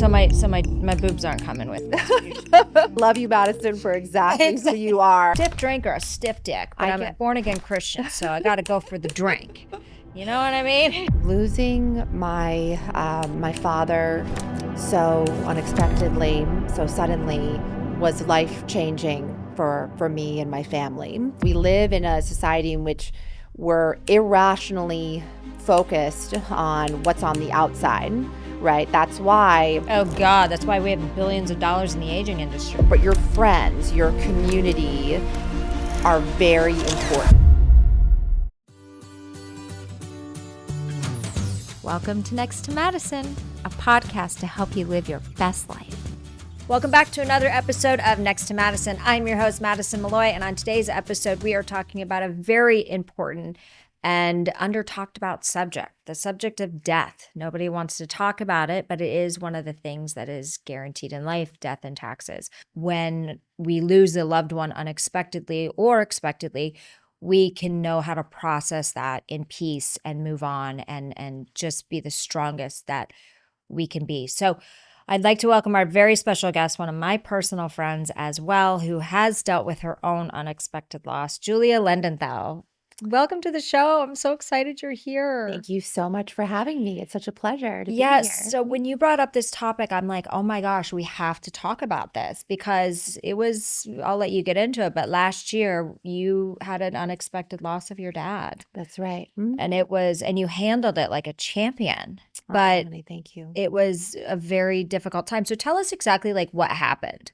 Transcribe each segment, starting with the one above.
my boobs aren't coming with this. Love you, Madison, for exactly who you are. Stiff drink or a stiff dick, but I'm a born again Christian, so I got to go for the drink. You know what I mean? Losing my my father so unexpectedly, so suddenly, was life-changing for me and my family. We live in a society in which we're irrationally focused on what's on the outside, right? That's why. Oh God, that's why we have billions of dollars in the aging industry. But your friends, your community are very important. Welcome to Next to Madison, a podcast to help you live your best life. Welcome back to another episode of Next to Madison. I'm your host, Madison Malloy, and on today's episode, we are talking about a very important and under-talked about subject, the subject of death. Nobody wants to talk about it, but it is one of the things that is guaranteed in life, death and taxes. When we lose a loved one unexpectedly or expectedly, we can know how to process that in peace and move on and just be the strongest that we can be. So I'd like to welcome our very special guest, one of my personal friends as well, who has dealt with her own unexpected loss, Julia Lindenthal. Welcome to the show. I'm so excited you're here. Thank you so much for having me. It's such a pleasure to be here. Yes. So when you brought up this topic, I'm like, oh my gosh, we have to talk about this because it was, I'll let you get into it, but last year you had an unexpected loss of your dad. That's right. And you handled it like a champion, but honey, thank you. It was a very difficult time. So tell us exactly like what happened.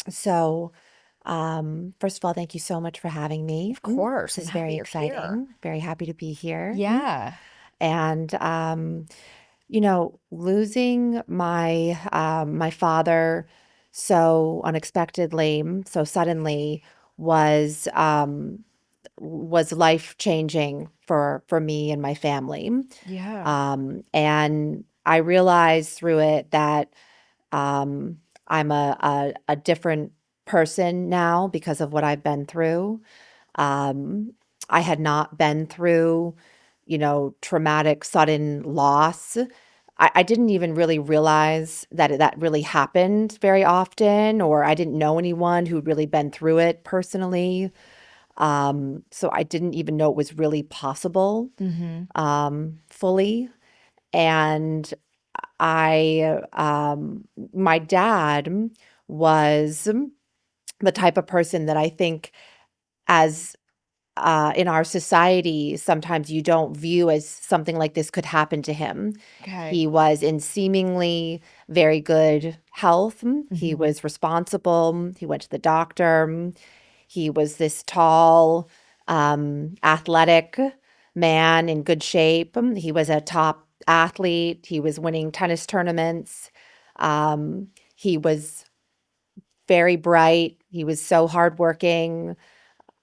So, first of all, thank you so much for having me. Of course. This is very exciting. Here. Very happy to be here. Yeah. And, losing my my father so unexpectedly, so suddenly was life-changing for me and my family. Yeah. And I realized through it that I'm a different person now because of what I've been through. I had not been through, traumatic sudden loss. I didn't even really realize that really happened very often, or I didn't know anyone who'd really been through it personally. So I didn't even know it was really possible, fully. And my dad was the type of person that I think as in our society, sometimes you don't view as something like this could happen to him. Okay. He was in seemingly very good health. He was responsible. He went to the doctor. He was this tall, athletic man in good shape. He was a top athlete. He was winning tennis tournaments. He was very bright. He was so hardworking.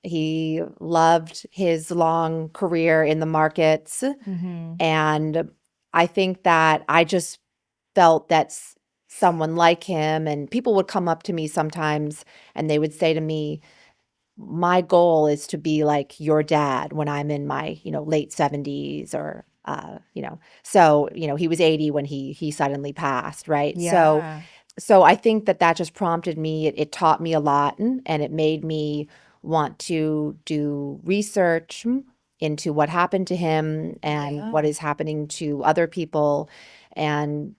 He loved his long career in the markets. And I think that I just felt that someone like him, and people would come up to me sometimes and they would say to me, my goal is to be like your dad when I'm in my, late 70s or, so, he was 80 when he suddenly passed, right? Yeah. So I think that just prompted me. It taught me a lot, and it made me want to do research into what happened to him and what is happening to other people. And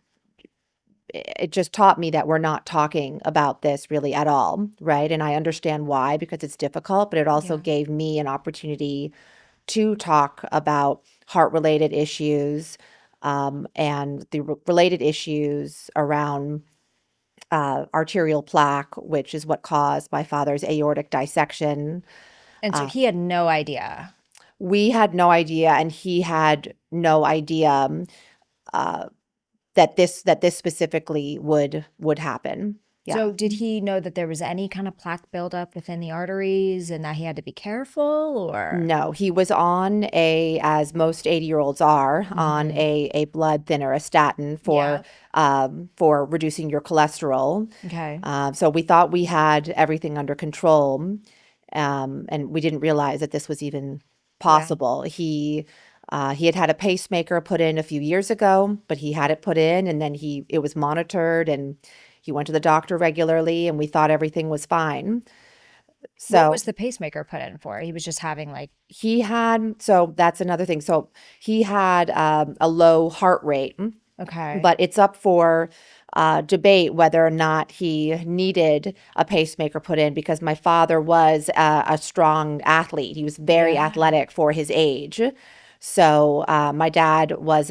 it just taught me that we're not talking about this really at all, right? And I understand why, because it's difficult, but it also gave me an opportunity to talk about heart-related issues and the related issues around arterial plaque, which is what caused my father's aortic dissection. And so he had no idea. We had no idea, and he had no idea that this specifically would happen. Yeah. So did he know that there was any kind of plaque buildup within the arteries and that he had to be careful, or? No, he was on as most 80-year-olds are, on a blood thinner, a statin for reducing your cholesterol. Okay. So we thought we had everything under control, and we didn't realize that this was even possible. He He had had a pacemaker put in a few years ago, but he had it put in, and then it was monitored, and he went to the doctor regularly, and we thought everything was fine. What So was the pacemaker put in for? He was just having like, so that's another thing. So he had a low heart rate, okay. but it's up for debate whether or not he needed a pacemaker put in, because my father was a strong athlete. He was very Yeah. athletic for his age. So my dad was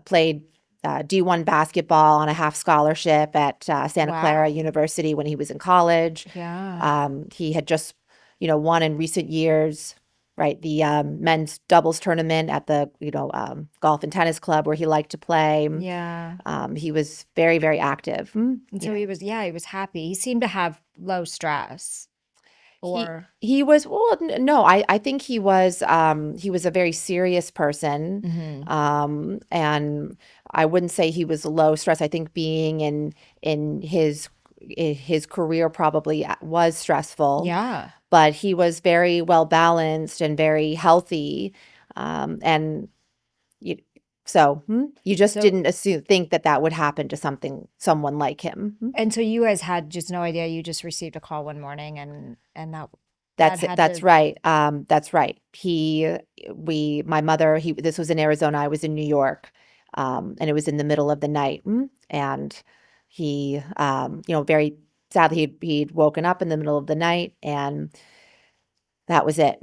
played D1 basketball on a half scholarship at Santa Clara Wow. University when he was in college. Yeah. He had just, won in recent years, right, the men's doubles tournament at the, golf and tennis club where he liked to play. Yeah. He was very, very active. And so he was happy. He seemed to have low stress He or, he was well, no, I think he was a very serious person, Mhm. and I wouldn't say he was low stress. I think being in his career probably was stressful, Yeah. but he was very well balanced and very healthy, and you, you just So, didn't think that would happen to someone like him. and so you guys had just no idea. You just received a call one morning and that That's it. had That's to, right. That's right. My mother, this was in Arizona. I was in New York, and it was in the middle of the night. And he, very sadly, he'd woken up in the middle of the night, and that was it.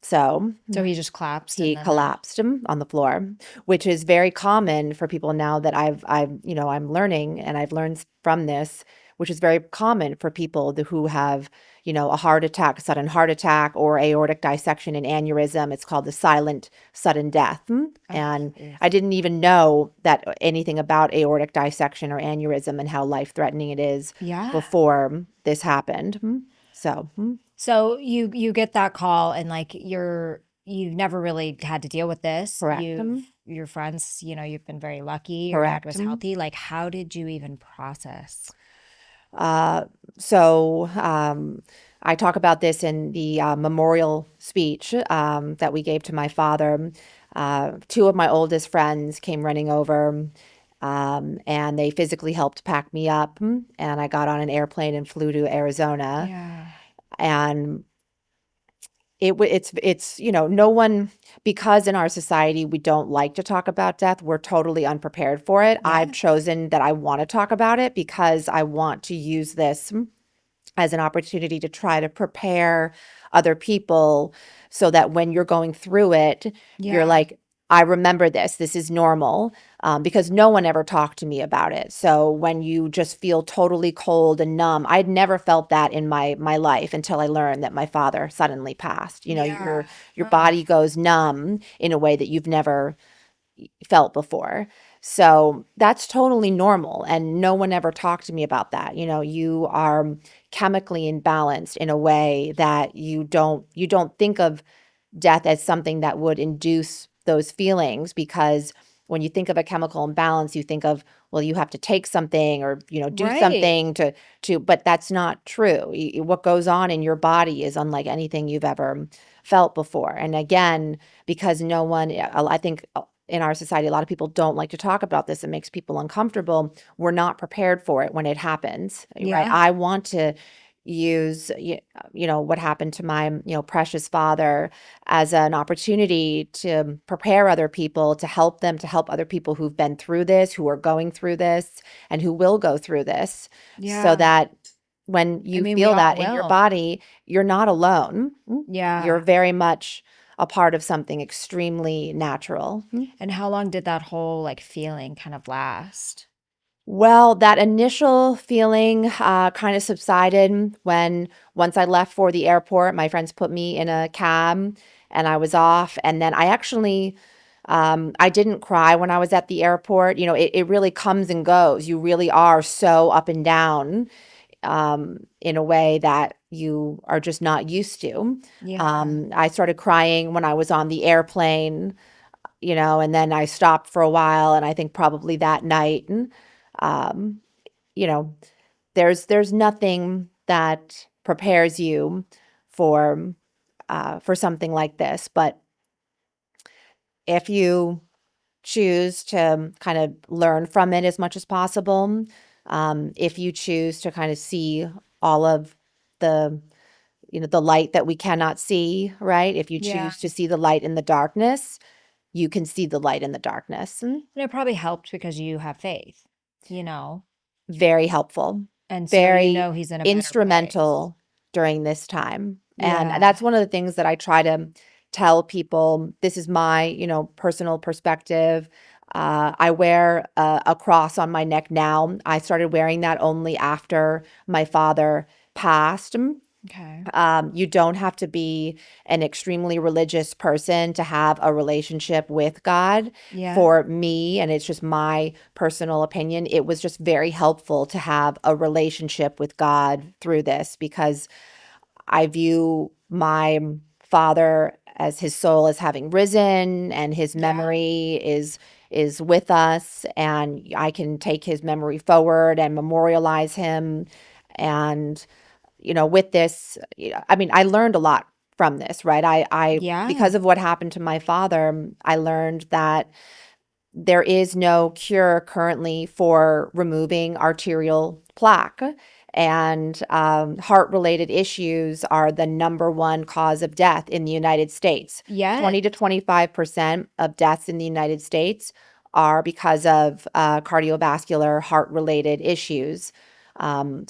So so he just collapsed and he then that, collapsed on the floor, which is very common for people now that I'm learning, and I've learned from this, which is very common for people who have, a heart attack, sudden heart attack, or aortic dissection and aneurysm. It's called the silent sudden death. oh, And geez. I didn't even know that anything about aortic dissection or aneurysm and how life-threatening it is Yeah. before this happened. So, So you get that call and like you've never really had to deal with this. correct. Your friends, you've been very lucky. Your dad Correct. was healthy. Like how did you even process? Uh, so I talk about this in the memorial speech that we gave to my father. Two of my oldest friends came running over, and they physically helped pack me up. And I got on an airplane and flew to Arizona. Yeah. And it's no one, because in our society we don't like to talk about death. We're totally unprepared for it. I've Yeah. chosen that I want to talk about it because I want to use this as an opportunity to try to prepare other people so that when you're going through it, you're Yeah. like, I remember this. This is normal, because no one ever talked to me about it. So when you just feel totally cold and numb, I'd never felt that in my life until I learned that my father suddenly passed. Yeah. Your Oh. body goes numb in a way that you've never felt before. So that's totally normal. And no one ever talked to me about that. You are chemically imbalanced in a way that you don't think of death as something that would induce those feelings, because when you think of a chemical imbalance, you think of, well, you have to take something or, do Right. something but that's not true. What goes on in your body is unlike anything you've ever felt before. And again, because no one, I think in our society, a lot of people don't like to talk about this. It makes people uncomfortable. We're not prepared for it when it happens, right? Yeah. I want to use, what happened to my, precious father as an opportunity to prepare other people, to help them, to help other people who've been through this, who are going through this, and who will go through this, so Yeah. that when I you mean, we feel all that in your will. body, you're not alone. You're Yeah. very much a part of something extremely natural. And how long did that whole like feeling kind of last? Well, that initial feeling kind of subsided when once I left for the airport, my friends put me in a cab and I was off. And then I didn't cry when I was at the airport. It really comes and goes. You really are so up and down, in a way that you are just not used to. Yeah. I started crying when I was on the airplane, and then I stopped for a while, and I think probably that night, um, you know, there's nothing that prepares you for something like this. But if you choose to kind of learn from it as much as possible, if you choose to kind of see all of the the light that we cannot see, right? If you Yeah. choose to see the light in the darkness, you can see the light in the darkness. And it probably helped because you have faith, you know, Very helpful, and so you very know he's in a better place. instrumental during this time. And Yeah. that's one of the things that I try to tell people. This is my, personal perspective. I wear a cross on my neck now. I started wearing that only after my father passed. Okay. You don't have to be an extremely religious person to have a relationship with God. Yeah. For me, and it's just my personal opinion, it was just very helpful to have a relationship with God through this, because I view my father as his soul as having risen, and his Yeah. memory is with us, and I can take his memory forward and memorialize him. And with this, I mean, I learned a lot from this, right? I Yeah. because of what happened to my father, I learned that there is no cure currently for removing arterial plaque. And heart-related issues are the number one cause of death in the United States. Yeah. 20 to 25% of deaths in the United States are because of cardiovascular heart-related issues. And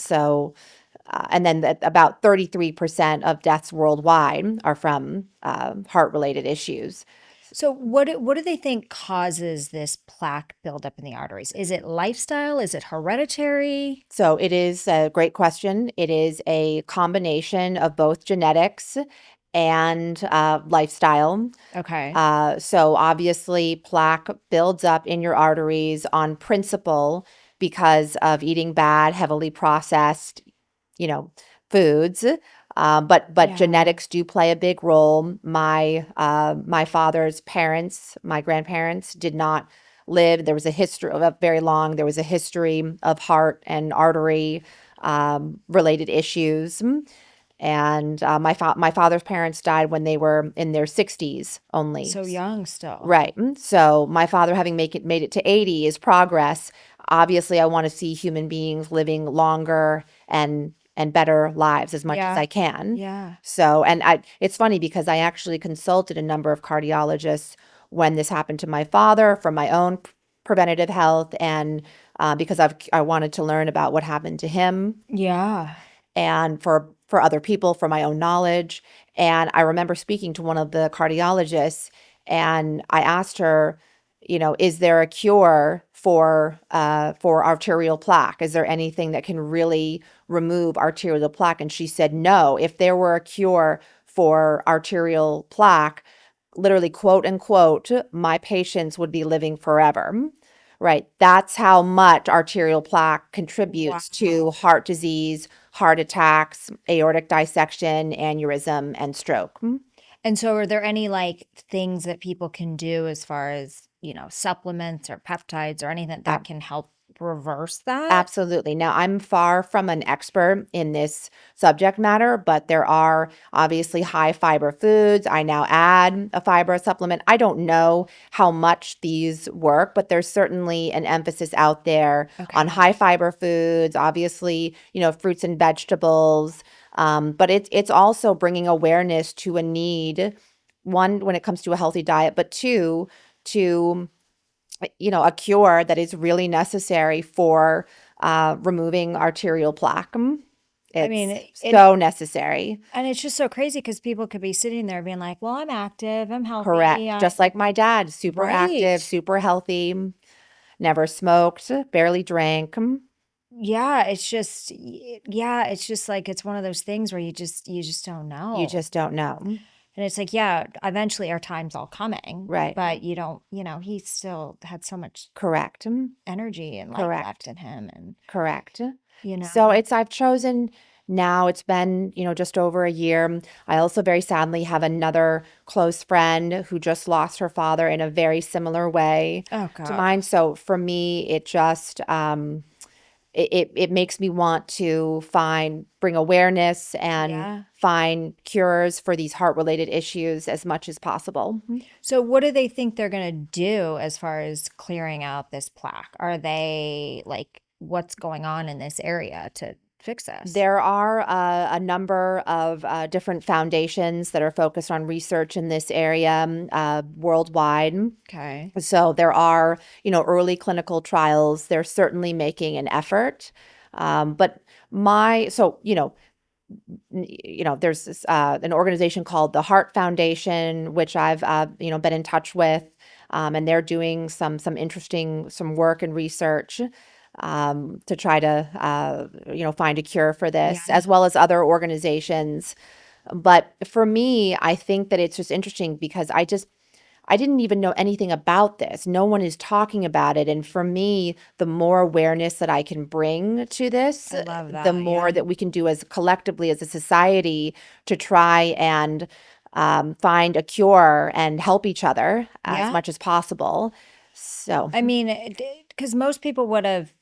then about 33% of deaths worldwide are from heart-related issues. So what do they think causes this plaque buildup in the arteries? Is it lifestyle? Is it hereditary? So it is a great question. It is a combination of both genetics and lifestyle. Okay. So obviously, plaque builds up in your arteries on principle because of eating bad, heavily processed, foods. But Yeah. genetics do play a big role. My father's parents, my grandparents, did not live. There was a history of very long. There was a history of heart and artery related issues. And my father's parents died when they were in their 60s only. So young still. Right. So my father having made it to 80 is progress. Obviously, I want to see human beings living longer and better lives as much as Yeah. I can. Yeah. So, it's funny because I actually consulted a number of cardiologists when this happened to my father for my own preventative health, and because I wanted to learn about what happened to him, Yeah. and for other people, for my own knowledge. And I remember speaking to one of the cardiologists, and I asked her, is there a cure for arterial plaque? Is there anything that can really remove arterial plaque? And she said, no. If there were a cure for arterial plaque, literally, quote unquote, my patients would be living forever. Right. That's how much arterial plaque contributes to Wow. heart disease, heart attacks, aortic dissection, aneurysm, and stroke. And so are there any like things that people can do as far as, supplements or peptides or anything that can help reverse that? Absolutely. Now, I'm far from an expert in this subject matter, but there are obviously high fiber foods. I now add a fiber supplement. I don't know how much these work, but there's certainly an emphasis out there on Okay. high fiber foods, obviously, fruits and vegetables. But it's also bringing awareness to a need, one, when it comes to a healthy diet, but two, to a cure that is really necessary for removing arterial plaque. I mean, It's it so necessary. and it's just so crazy because people could be sitting there being like, "Well, I'm active, I'm healthy, Correct. Just like my dad, super active, right." super healthy, never smoked, barely drank. Yeah, it's just like it's one of those things where you just don't You know. just don't know. And it's like, yeah, eventually our time's all coming, Right. but you don't, he still had so much Correct. energy and life left Correct. in him and Correct. you So know. I've chosen now, it's been, just over a year. I also very sadly have another close friend who just lost her father in a very similar way Oh to God. mine. So for me, it makes me want to bring awareness and find cures for these heart-related issues as much as possible. So what do they think they're going to do as far as clearing out this plaque? Are they like, what's going on in this area to fix this? There are a number of different foundations that are focused on research in this area worldwide. Okay. So there are, early clinical trials. They're certainly making an effort. But there's this, an organization called the Heart Foundation, which I've, been in touch with, and they're doing some interesting work and research to try to, find a cure for this, as well as other organizations. But for me, I think that it's just interesting because I didn't even know anything about this. No one is talking about it. And for me, the more awareness that I can bring to this, I love that, the more that we can do as collectively as a society to try and find a cure and help each other as much as possible. So, I mean, because most people would have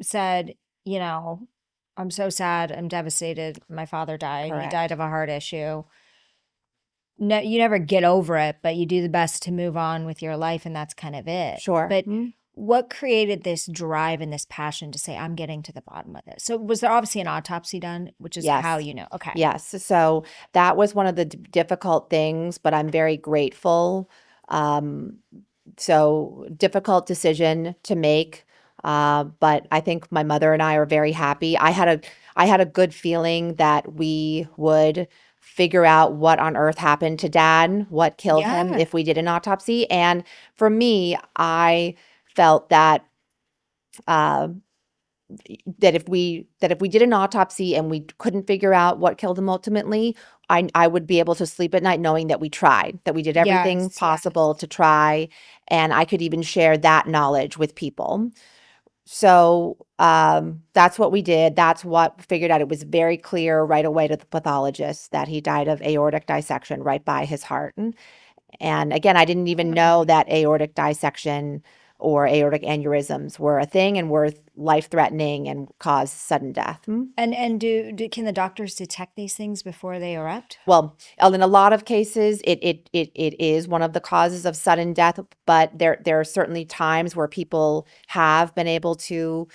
said, I'm so sad. I'm devastated. My father died. He died of a heart issue. No, you never get over it, but you do the best to move on with your life, and that's kind of it. Sure. But what created this drive and this passion to say, I'm getting to the bottom of this? So was there obviously an autopsy done, which is how you know? Okay. Yes. So that was one of the difficult things, but I'm very grateful. So difficult decision to make. But I think my mother and I are very happy. I had a good feeling that we would figure out what on earth happened to Dad, what killed him if we did an autopsy. And for me, I felt that that if we did an autopsy and we couldn't figure out what killed him ultimately, I would be able to sleep at night knowing that we tried, that we did everything possible to try, and I could even share that knowledge with people. So that's what we did. That's what figured out. It was very clear right away to the pathologist that he died of aortic dissection right by his heart. And again, I didn't even know that aortic dissection or aortic aneurysms were a thing and were life-threatening and cause sudden death. And can the doctors detect these things before they erupt? Well, in a lot of cases, it is one of the causes of sudden death, but there are certainly times where people have been able to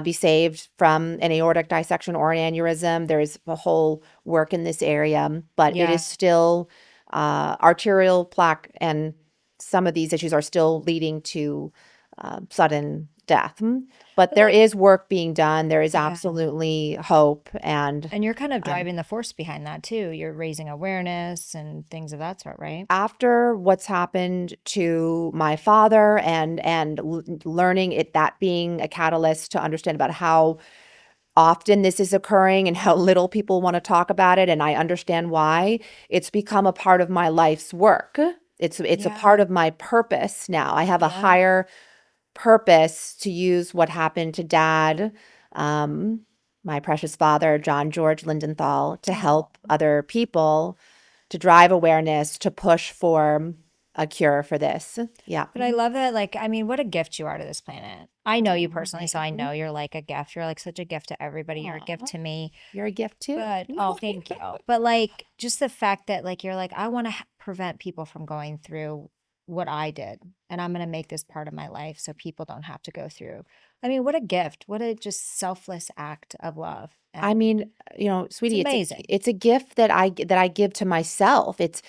be saved from an aortic dissection or an aneurysm. There is a whole work in this area, but it is still arterial plaque, and some of these issues are still leading to sudden death. But there is work being done. There is absolutely hope. And you're kind of driving the force behind that too. You're raising awareness and things of that sort, right? After what's happened to my father and learning that being a catalyst to understand about how often this is occurring and how little people want to talk about it, and I understand why, it's become a part of my life's work. It's a part of my purpose now. I have a higher purpose to use what happened to Dad, my precious father, John George Lindenthal, to help other people, to drive awareness, to push for a cure for this. Yeah. But I love that. Like, I mean, what a gift you are to this planet. I know you personally, so I know you're like a gift. You're like such a gift to everybody. You're a gift to me. You're a gift too. But thank you. But like, just the fact that like you're like, I want to prevent people from going through what I did, and I'm going to make this part of my life so people don't have to go through. I mean, what a gift. What a just selfless act of love. And I mean, sweetie, it's amazing. It's a gift that I give to myself. It's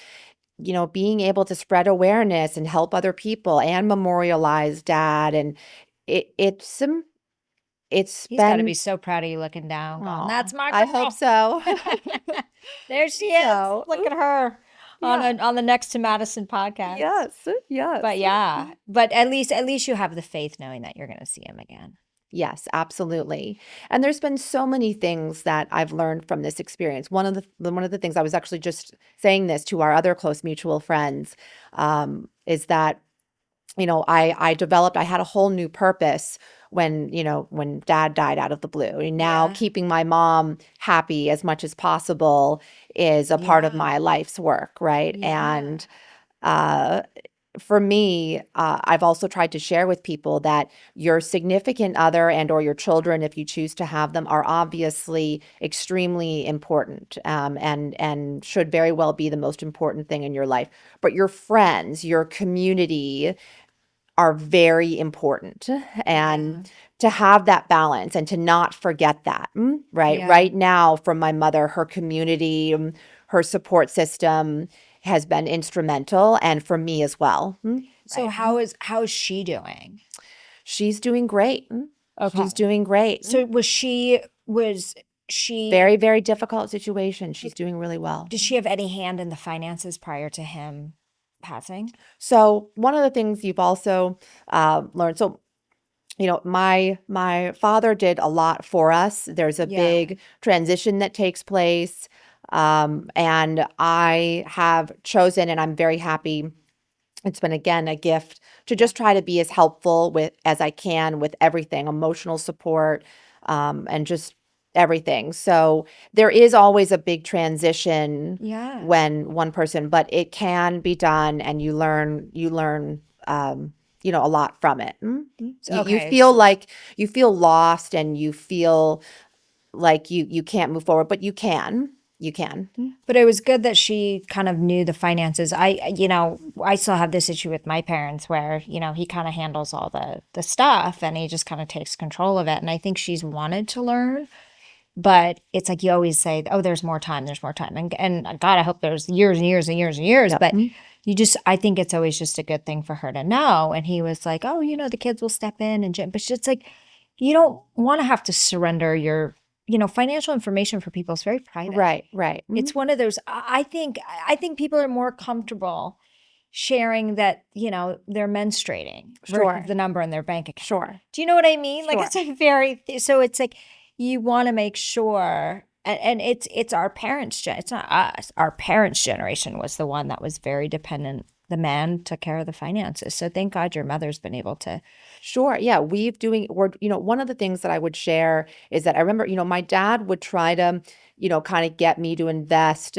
being able to spread awareness and help other people and memorialize Dad, and it's He's got to be so proud of you looking down. Going, that's my girl. I hope so. There she is. Look at her on the Next to Madison podcast. Yes. But but at least you have the faith knowing that you're going to see him again. Yes, absolutely. And there's been so many things that I've learned from this experience. One of the things, I was actually just saying this to our other close mutual friends, is that I had a whole new purpose when Dad died out of the blue. And now keeping my mom happy as much as possible is a part of my life's work, right? And for me, I've also tried to share with people that your significant other and or your children, if you choose to have them, are obviously extremely important, and should very well be the most important thing in your life. But your friends, your community are very important, and to have that balance and to not forget that, right? Yeah. Right now, from my mother, her community, her support system has been instrumental, and for me as well. So Right. how is she doing? She's doing great. Okay. She's doing great. So was she Very, very difficult situation. She's doing really well. did she have any hand in the finances prior to him passing? So one of the things you've also learned, so my father did a lot for us. There's a Yeah. big transition that takes place, and I have chosen, and I'm very happy. It's been again a gift to just try to be as helpful with as I can with everything, emotional support, and just everything. So there is always a big transition Yeah. when one person, but it can be done, and you learn a lot from it. You Okay. feel like you feel lost, and you feel like you can't move forward, but you can. You can. But it was good that she kind of knew the finances. I still have this issue with my parents where, he kind of handles all the stuff and he just kind of takes control of it. And I think she's wanted to learn, but it's like you always say, oh, there's more time, there's more time. And God, I hope there's years and years and years and years. Yep. But I think it's always just a good thing for her to know. And he was like, oh, the kids will step in but it's like, you don't want to have to surrender your, financial information for people is very private. Right. It's one of those, I think people are more comfortable sharing that, they're menstruating Sure. versus the number in their bank account. Sure. Do you know what I mean? Like Sure. it's a very, so it's like you want to make sure, and it's our parents, it's not us. Our parents' generation was the one that was very dependent. The man took care of the finances. So thank God your mother's been able to. Sure. Yeah. One of the things that I would share is that I remember, my dad would try to, kind of get me to invest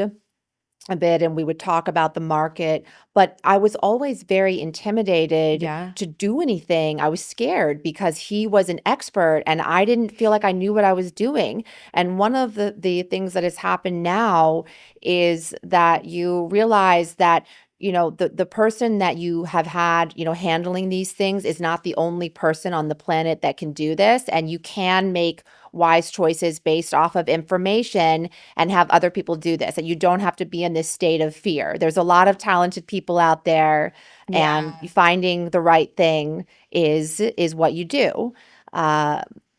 a bit, and we would talk about the market, but I was always very intimidated Yeah. to do anything. I was scared because he was an expert and I didn't feel like I knew what I was doing. And one of the things that has happened now is that you realize that the person that you have had, handling these things is not the only person on the planet that can do this. And you can make wise choices based off of information and have other people do this. And you don't have to be in this state of fear. There's a lot of talented people out there, and finding the right thing is what you do.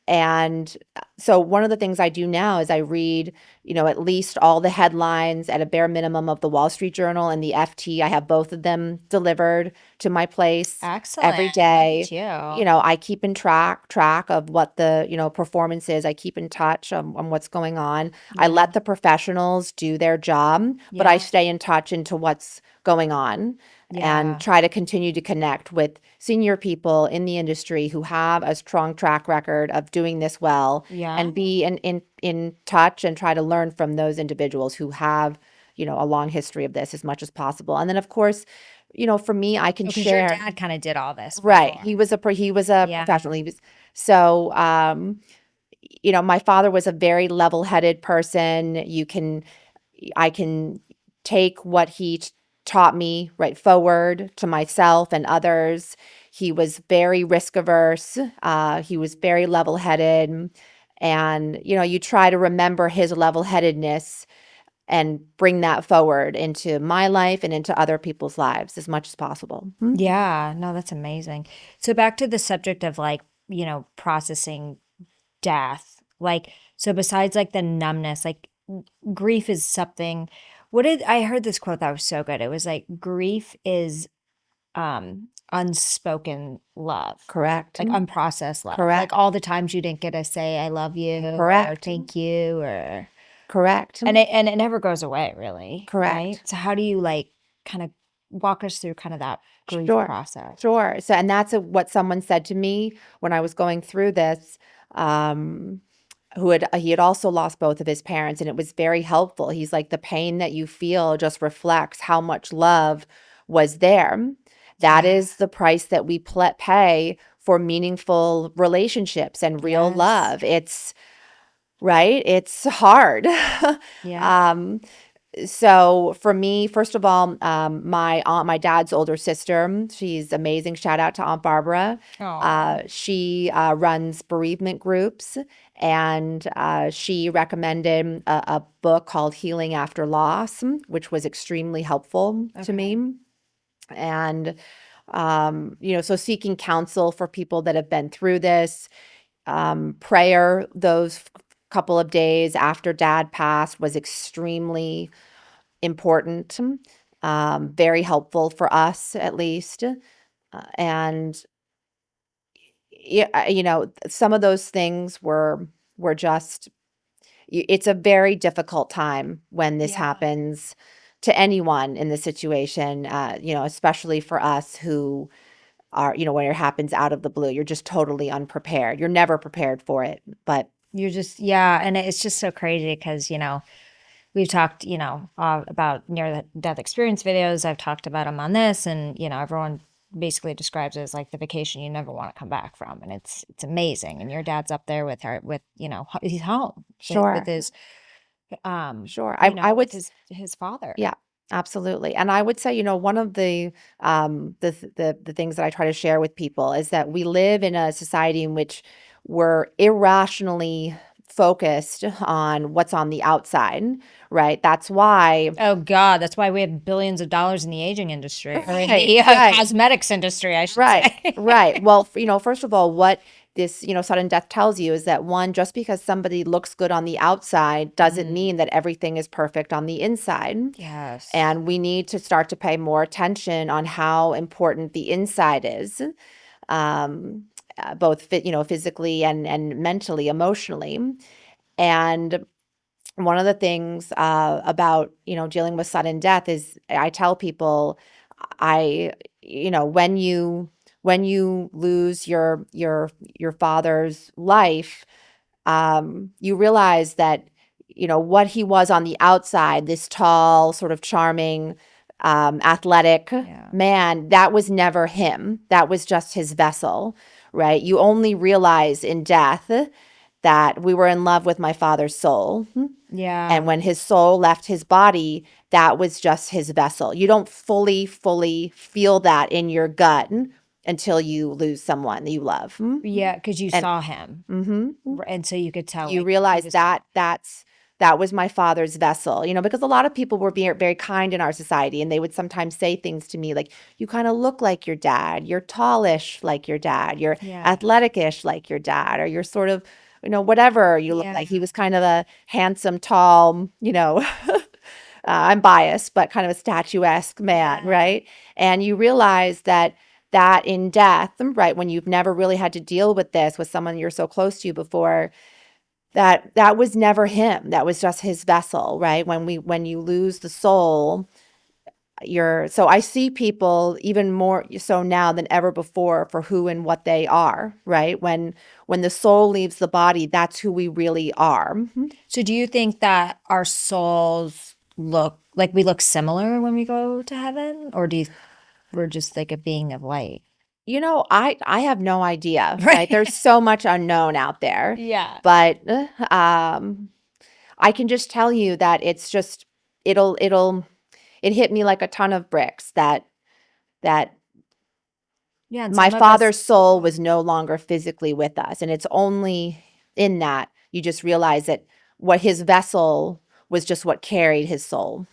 And so one of the things I do now is I read, at least all the headlines at a bare minimum of the Wall Street Journal and the FT. I have both of them delivered to my place every day. Excellent. I keep in track of what the, performance is. I keep in touch on what's going on. I let the professionals do their job, but I stay in touch into what's going on. And try to continue to connect with senior people in the industry who have a strong track record of doing this well, and be in touch and try to learn from those individuals who have, a long history of this as much as possible. And then, of course, for me, I can Because share. your dad kind of did all this. Right. Before. He was a professional. So, my father was a very level-headed person. I can take what he taught me right forward to myself and others. He was very risk averse. He was very level-headed. And, you try to remember his level-headedness and bring that forward into my life and into other people's lives as much as possible. Yeah, no, that's amazing. So back to the subject of processing death. So besides the numbness, grief is something. I heard this quote that was so good. It was grief is unspoken love. Correct. Unprocessed love. Correct. All the times you didn't get to say I love you. Correct. Or thank you or Correct. And it never goes away, really. Correct. Right? So how do you kind of walk us through kind of that grief process? Sure. So, and that's what someone said to me when I was going through this. He had also lost both of his parents, and it was very helpful. He's like, the pain that you feel just reflects how much love was there. That is the price that we pay for meaningful relationships and real Yes. love. It's right. It's hard. Yeah. So for me, first of all, my dad's older sister, she's amazing. Shout out to Aunt Barbara. Oh. She runs bereavement groups, and she recommended a book called Healing After Loss, which was extremely helpful to me. And so seeking counsel for people that have been through this, prayer those couple of days after Dad passed was extremely important, very helpful for us at least. And yeah, some of those things were just it's a very difficult time when this happens to anyone in the situation, especially for us who are, when it happens out of the blue. You're just totally unprepared. You're never prepared for it. But You're just, yeah. And it's just so crazy because, we've talked, about near death experience videos. I've talked about them on this, and everyone basically describes it as like the vacation you never want to come back from, and it's amazing. And your dad's up there with her, with he's home, sure, with his sure. I would, with his father. yeah, absolutely. And I would say, one of the things that I try to share with people is that we live in a society in which we're irrationally focused on what's on the outside, right? That's why. Oh God, that's why we have billions of dollars in the aging industry, or in Right, the right, cosmetics industry, I should right, say. right. Well, first of all, what this, sudden death tells you is that one, just because somebody looks good on the outside doesn't mean that everything is perfect on the inside. Yes. And we need to start to pay more attention on how important the inside is, both physically and mentally, emotionally. And one of the things about dealing with sudden death is I tell people, when you lose your father's life, you realize that what he was on the outside, this tall, sort of charming, athletic man, that was never him. That was just his vessel, right? You only realize in death that we were in love with my father's soul. Yeah. And when his soul left his body, that was just his vessel. You don't fully feel that in your gut until you lose someone that you love. Yeah, because you saw him. Mm-hmm. And so you could tell. You realize that was my father's vessel, because a lot of people were being very kind in our society, and they would sometimes say things to me like, you kind of look like your dad, you're tallish like your dad, you're athletic-ish like your dad, or you're sort of, whatever you look like. He was kind of a handsome, tall, I'm biased, but kind of a statuesque man, right? And you realize that in death, right, when you've never really had to deal with this with someone you're so close to before, that was never him. That was just his vessel, right? When you lose the soul, so I see people even more so now than ever before for who and what they are, right? When the soul leaves the body, that's who we really are. So do you think that our souls look like we look similar when we go to heaven, or we're just like a being of light? I have no idea, right? There's so much unknown out there. Yeah. But I can just tell you that it's just it hit me like a ton of bricks that my father's soul was no longer physically with us. And it's only in that you just realize that what his vessel was just what carried his soul.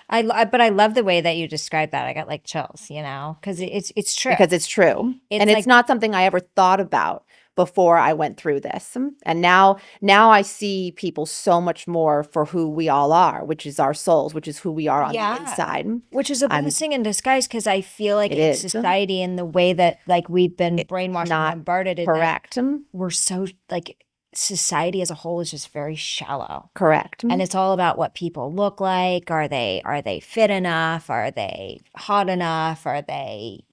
But I love the way that you described that. I got like chills, because it's true. Because it's true. And it's not something I ever thought about before I went through this. And now I see people so much more for who we all are, which is our souls, which is who we are on the inside. Which is a blessing in disguise, because I feel like in society, and the way that like we've been brainwashed and bombarded. Correct. We're so like society as a whole is just very shallow. Correct. And it's all about what people look like. Are they fit enough? Are they hot enough? Are they,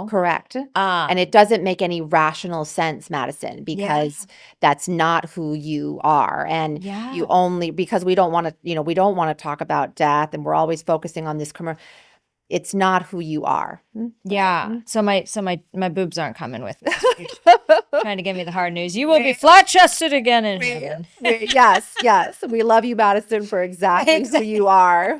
Correct. And it doesn't make any rational sense, Madison, because that's not who you are. And you only, because we don't want to talk about death, and we're always focusing on this it's not who you are. Yeah. So my boobs aren't coming with me. Trying to give me the hard news. You will be flat chested again in heaven. Yes. We love you, Madison, for exactly who you are.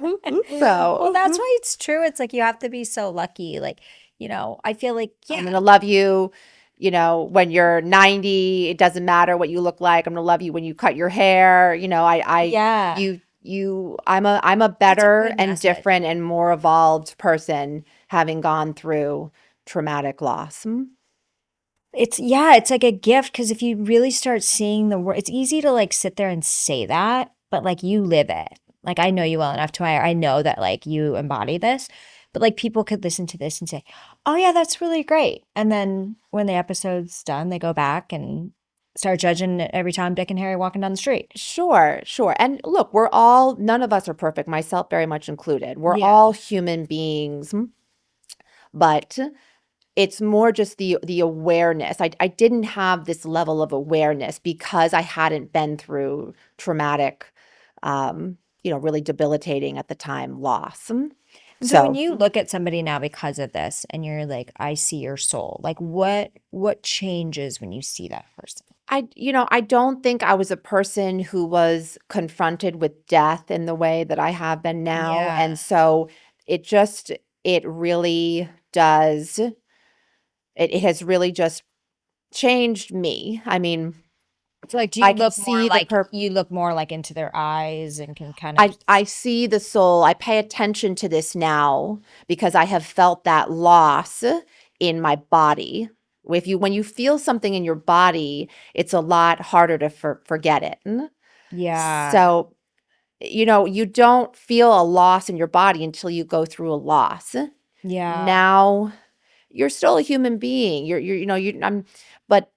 Well, that's why it's true. It's like you have to be so lucky. Like, I feel like, I'm gonna love you, when you're 90. It doesn't matter what you look like. I'm gonna love you when you cut your hair. I'm a better and different and more evolved person having gone through traumatic loss. It's like a gift, because if you really start seeing the world, it's easy to like sit there and say that, but like you live it. Like I know you well enough to where I know that like you embody this, but like people could listen to this and say, "Oh yeah, that's really great." And then when the episode's done, they go back and start judging every time Dick and Harry walking down the street. Sure. And look, none of us are perfect, myself very much included. We're all human beings, but it's more just the awareness. I didn't have this level of awareness because I hadn't been through traumatic, really debilitating at the time loss. So when you look at somebody now because of this and you're like, I see your soul, like what changes when you see that person? I don't think I was a person who was confronted with death in the way that I have been now. Yeah. And so it really does. It has really just changed me. I mean, so like, do you look more like you look more like into their eyes and can kind of I see the soul. I pay attention to this now because I have felt that loss in my body. When you feel something in your body, it's a lot harder to forget it. Yeah. So, you don't feel a loss in your body until you go through a loss. Yeah. Now, you're still a human being. But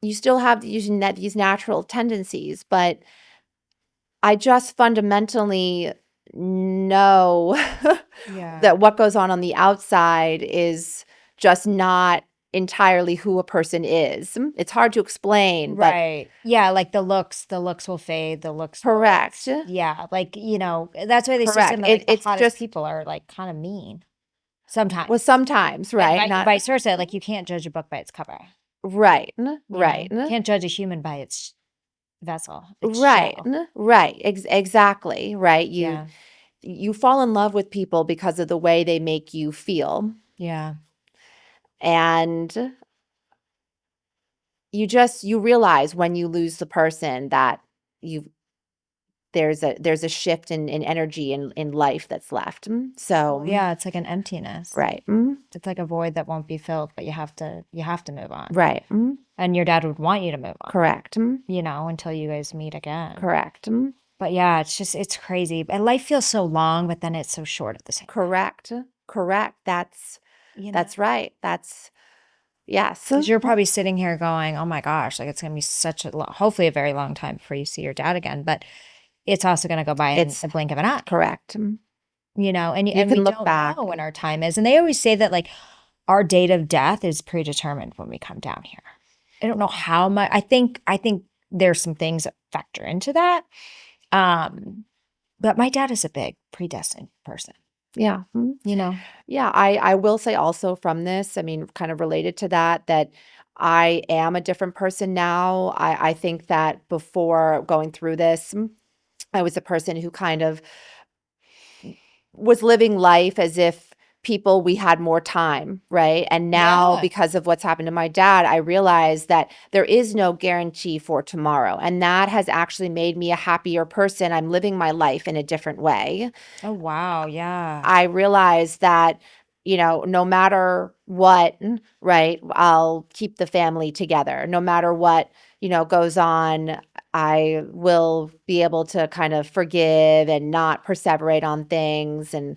you still have these natural tendencies. But I just fundamentally know that what goes on the outside is just not entirely who a person is. It's hard to explain, right? Yeah, like the looks will fade. The looks, correct. Yeah, like that's why they say some of the hottest people are like kind of mean. Sometimes. Well, sometimes, right? Not vice versa. Like you can't judge a book by its cover. Right. Right. You can't judge a human by its vessel. Its right. shell. Right. Exactly. Right. You fall in love with people because of the way they make you feel. Yeah. And you realize when you lose the person that there's a shift in energy in life that's left. So yeah, it's like an emptiness. Right. It's like a void that won't be filled, but you have to move on. Right. And your dad would want you to move on. Correct. Until you guys meet again. Correct. But yeah, it's crazy. And life feels so long, but then it's so short at the same time. Correct. That's right. That's yes. Because you're probably sitting here going, oh my gosh, like it's going to be hopefully a very long time before you see your dad again. But it's also going to go by in the blink of an eye. Correct. And we can look back know when our time is. And they always say that like our date of death is predetermined when we come down here. I don't know how much. I think there's some things that factor into that. But my dad is a big predestined person. Yeah. Yeah. I will say also from this, I mean, kind of related to that I am a different person now. I think that before going through this, I was a person who kind of was living life as if we had more time, right? And now because of what's happened to my dad, I realized that there is no guarantee for tomorrow. And that has actually made me a happier person. I'm living my life in a different way. Oh, wow. Yeah. I realized that, no matter what, right, I'll keep the family together. No matter what, goes on, I will be able to kind of forgive and not perseverate on things. And,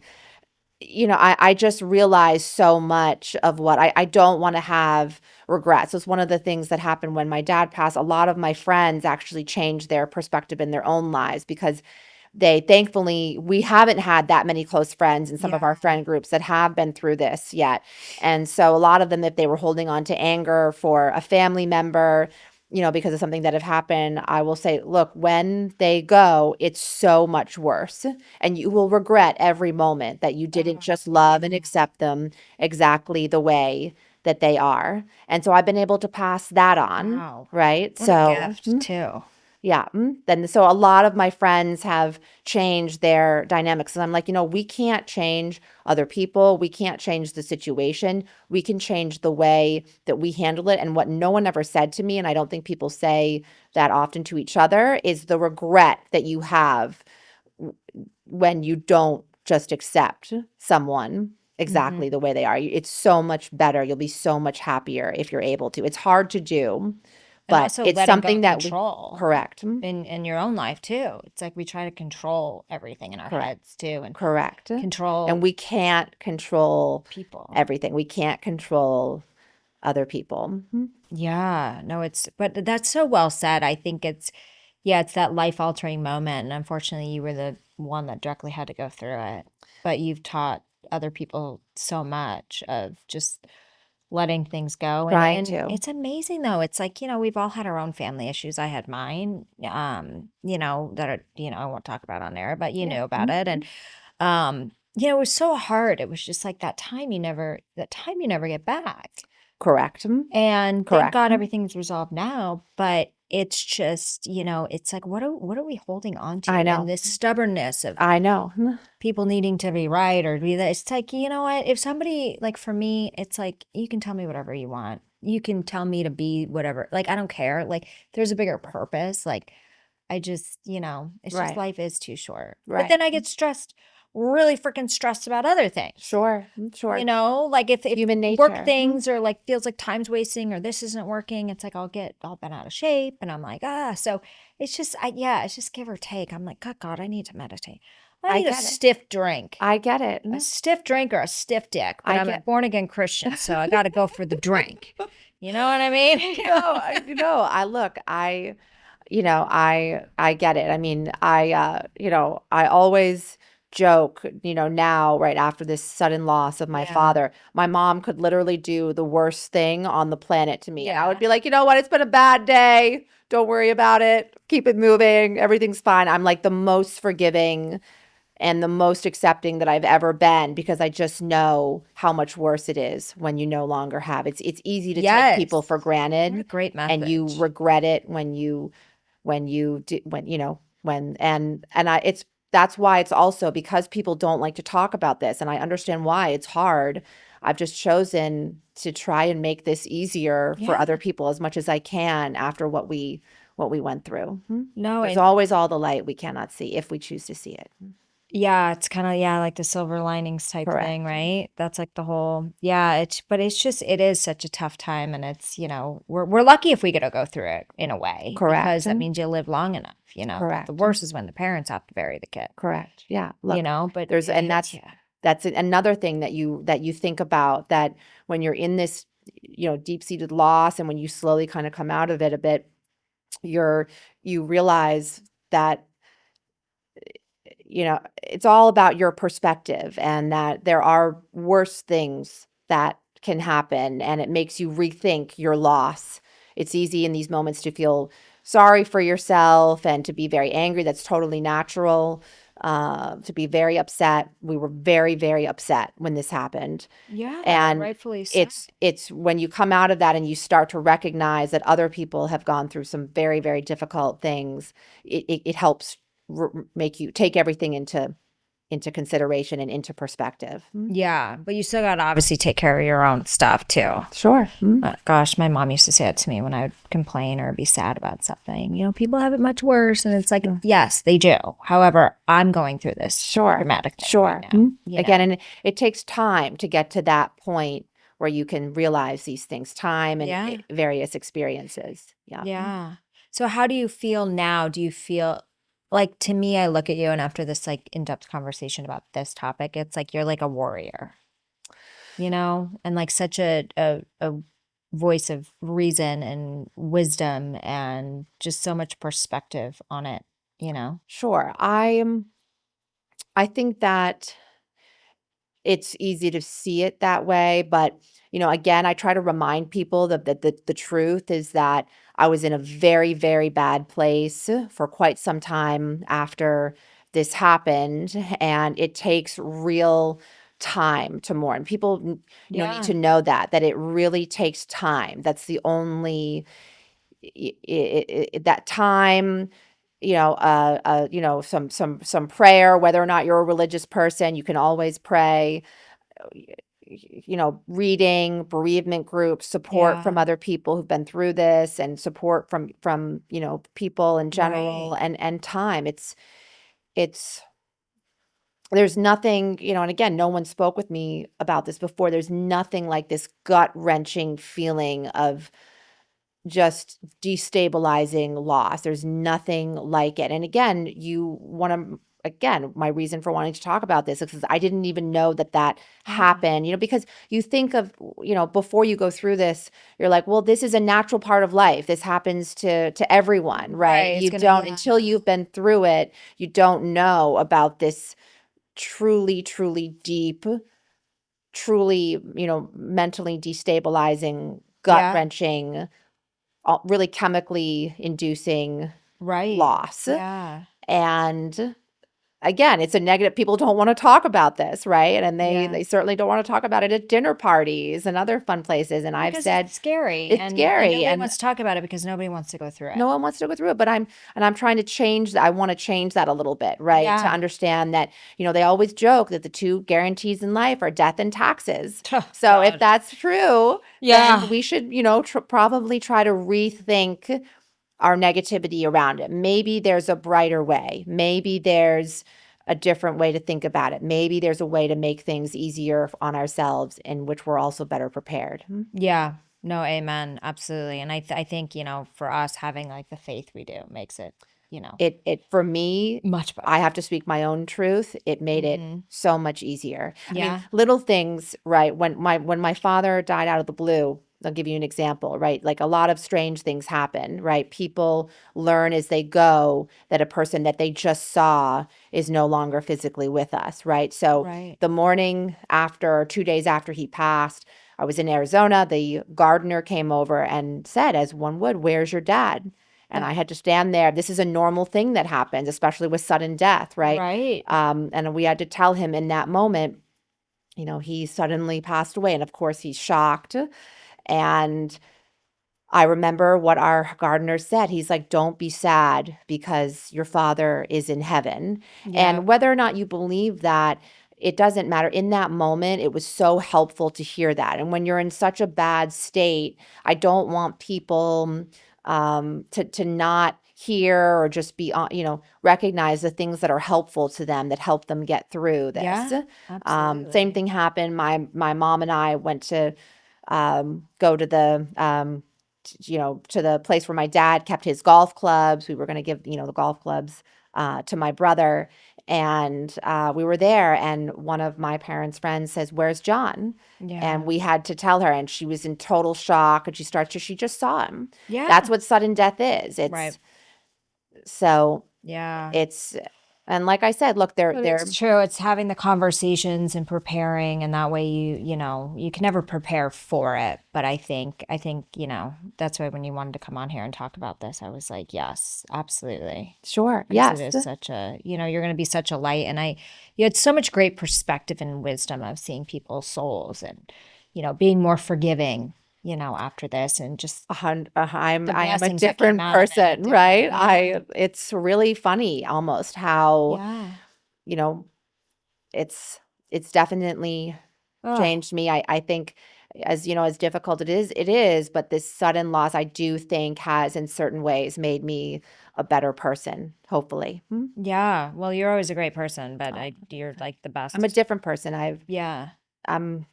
I just realized so much of what I don't want to have regrets. It's one of the things that happened when my dad passed. A lot of my friends actually changed their perspective in their own lives because thankfully, we haven't had that many close friends in some of our friend groups that have been through this yet. And so a lot of them, if they were holding on to anger for a family member, because of something that have happened, I will say, look, when they go, it's so much worse. And you will regret every moment that you didn't just love and accept them exactly the way that they are. And so I've been able to pass that on, Wow. right? What a So, gift too. yeah. Then so a lot of my friends have changed their dynamics. And I'm like, we can't change other people. We can't change the situation. We can change the way that we handle it. And what no one ever said to me, and I don't think people say that often to each other, is the regret that you have when you don't just accept someone exactly the way they are. It's so much better. You'll be so much happier if you're able to. It's hard to do, And but also it's letting go something of that we control correct. in your own life too. It's like we try to control everything in our Correct. heads too, and Correct. control And we can't control people. everything. We can't control other people. Yeah, no, but that's so well said. I think it's that life altering moment. And unfortunately, you were the one that directly had to go through it. But you've taught other people so much of just letting things go. Trying And to. it's amazing though. It's like, we've all had our own family issues. I had mine, that are, I won't talk about on air, but you Yeah. knew about it. And it was so hard. It was just like that time you never get back. Correct. And thank Correct. God everything's resolved now, but it's just, it's like what are we holding on to? I know. And this stubbornness of I know. people needing to be right or be that. It's like, you know what? If somebody, like for me, it's like you can tell me whatever you want. You can tell me to be whatever. Like I don't care. Like there's a bigger purpose. Like I just, it's just Right. life is too short. But Right. then I get really freaking stressed about other things. Sure. Sure. Like if Human work nature. things or like feels like time's wasting or this isn't working, it's like I'll get all bent out of shape and I'm like, so it's just, it's just give or take. I'm like, God, I need to meditate. I need a get it. stiff drink. I get it. A stiff drink or a stiff dick. But I'm a born again Christian, so I got to go for the drink. You know what I mean? I get it. I mean, I always joke, now right after this sudden loss of my father, my mom could literally do the worst thing on the planet to me. And I would be like, you know what? It's been a bad day. Don't worry about it. Keep it moving. Everything's fine. I'm like the most forgiving and the most accepting that I've ever been because I just know how much worse it is when you no longer have. It's easy to take people for granted. What a great message. And you regret it when you do that's why it's also because people don't like to talk about this, and I understand why it's hard. I've just chosen to try and make this easier for other people as much as I can after what we went through. No, there's always all the light we cannot see if we choose to see it. Yeah, it's kind of like the silver linings type thing, right? That's like the whole but it is such a tough time, and it's we're lucky if we get to go through it in a way, Correct. because that means you live long enough. Correct. The worst is when the parents have to bury the kid. Correct. Yeah. Look, but that's another thing that you think about, that when you're in this deep-seated loss and when you slowly kind of come out of it a bit, you realize that it's all about your perspective and that there are worse things that can happen, and it makes you rethink your loss. It's easy in these moments to feel sorry for yourself and to be very angry. That's totally natural. To be very upset. We were very, very upset when this happened. Yeah, and rightfully so. It's when you come out of that and you start to recognize that other people have gone through some very, very difficult things. It helps make you take everything into consideration and into perspective. Yeah, but you still got to obviously take care of your own stuff too. Sure. Gosh, my mom used to say it to me when I would complain or be sad about something. People have it much worse, and it's like, yes, they do. However, I'm going through this dramatic thing right now, Again, and it takes time to get to that point where you can realize these things, time and various experiences. Yeah. So how do you feel now? Do you feel like, to me, I look at you, and after this like in-depth conversation about this topic, it's like you're like a warrior, and like such a voice of reason and wisdom and just so much perspective on it, Sure. I think that it's easy to see it that way. But, again, I try to remind people that the truth is that I was in a very, very bad place for quite some time after this happened. And it takes real time to mourn. People, need Yeah. to know that it really takes time. That's the only, that time, some prayer, whether or not you're a religious person, you can always pray, reading, bereavement groups, support from Yeah. other people who've been through this, and support from people in general, Right. and time. It's there's nothing, and again, no one spoke with me about this before. There's nothing like this gut-wrenching feeling of just destabilizing loss. There's nothing like it. And again, my reason for wanting to talk about this is because I didn't even know that Yeah. happened, because you think of, before you go through this, you're like, well, this is a natural part of life. This happens to everyone, right? Right. It's You gonna, don't, yeah. until you've been through it, you don't know about this truly, truly deep, truly, mentally destabilizing, Yeah. gut-wrenching, really chemically inducing Right. loss. Yeah. And again, it's a negative. People don't want to talk about this, right? And they Yeah. they certainly don't want to talk about it at dinner parties and other fun places. And I've Because it's said scary, it's and scary, nobody and wants to talk about it because nobody wants to go through it. no one wants to go through it. But I'm trying to change that. I want to change that a little bit, right? To Yeah. understand that, they always joke that the two guarantees in life are death and taxes. Oh, So if God. that's true, then Yeah. we should, probably try to rethink our negativity around it. Maybe there's a brighter way. Maybe there's a different way to think about it. Maybe there's a way to make things easier on ourselves in which we're also better prepared. Yeah. No, amen. Absolutely. And I think, for us having like the faith we do makes it, It for me, much better. I have to speak my own truth. It made it Hmm. so much easier. I mean, Yeah. little things, right? When my father died out of the blue, I'll give you an example, right? Like a lot of strange things happen, right? People learn as they go that a person that they just saw is no longer physically with us, right? So Right. the morning after, or 2 days after he passed, I was in Arizona. The gardener came over and said, as one would, "Where's your dad?" And I Oh, had to stand there. This is a normal thing that happens, especially with sudden death, right? right. And we had to tell him in that moment, he suddenly passed away. And of course, he's shocked. And I remember what our gardener said. He's like, "Don't be sad because your father is in heaven." Yeah. And whether or not you believe that, it doesn't matter. In that moment, it was so helpful to hear that. And when you're in such a bad state, I don't want people to not hear or just be recognize the things that are helpful to them, that help them get through this. Yeah. Same Absolutely. thing happened. My mom and I went to go to the to the place where my dad kept his golf clubs. We were going to give, the golf clubs to my brother. And we were there, and one of my parents' friends says, "Where's John?" And Yeah. we had to tell her, and she was in total shock. And she just saw him. That's Yeah. what sudden death is. Right. So Yeah. it's, and like I said, look, But it's true. It's having the conversations and preparing, and that way you can never prepare for it. But I think, that's why when you wanted to come on here and talk about this, I was like, yes, absolutely. sure, Because it yes, is such a, you're going to be such a light. And you had so much great perspective and wisdom of seeing people's souls and, being more forgiving, after this, and just the I am a blessings that came different out of it. person, right? Yeah. It's really funny almost how, Yeah. you know, it's definitely Oh, changed me. I think, as difficult it is, but this sudden loss, I do think, has in certain ways made me a better person, hopefully. yeah. Well, you're always a great person, but Oh, you're like the I'm a best. different person. Yeah. I'm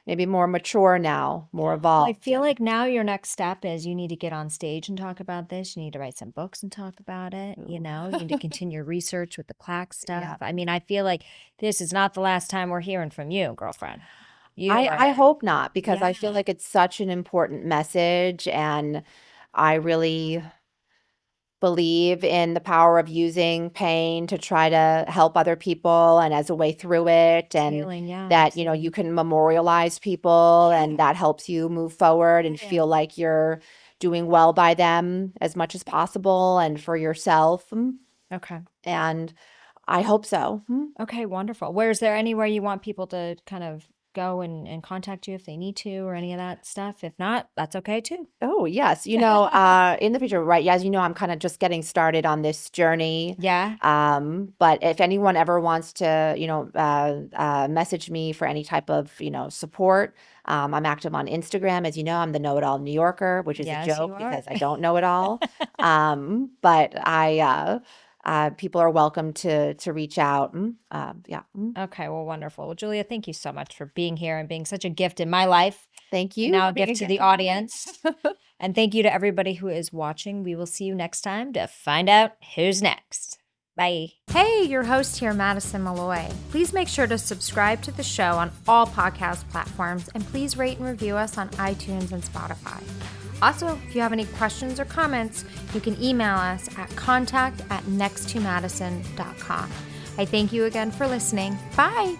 maybe more mature now, more Well, I evolved. feel like now your next step is you need to get on stage and talk about this. You need to write some books and talk about it. Ooh. You need to continue your research with the plaque Yeah. stuff. I mean, I feel like this is not the last time we're hearing from you, girlfriend. You I are, hope not, because yeah, I feel like it's such an important message, and I really believe in the power of using pain to try to help other people and as a way through it, and Healing, yeah, that, you know, you can memorialize people and that helps you move forward and Yeah. feel like you're doing well by them as much as possible and for yourself. Okay. And I hope so. Okay, wonderful. Is there anywhere you want people to kind of go and contact you if they need to or any of that stuff? If not, that's okay too. Oh, yes. You know, in the future, right? Yeah, as you know, I'm kind of just getting started on this journey. Yeah. But if anyone ever wants to, message me for any type of, support, I'm active on Instagram. As you know, I'm the Know-It-All New Yorker, which is a Yes, you joke are. because I don't know it all. But people are welcome to reach out. Yeah. Okay, well, wonderful. Well, Julia, thank you so much for being here and being such a gift in my life. Thank And you now for a being gift to a the gift. audience. And thank you to everybody who is watching. We will see you next time to find out who's next. Bye. Hey, your host here, Madison Malloy. Please make sure to subscribe to the show on all podcast platforms and please rate and review us on iTunes and Spotify. Also, if you have any questions or comments, you can email us at contact@nexttomadison.com. I thank you again for listening. Bye.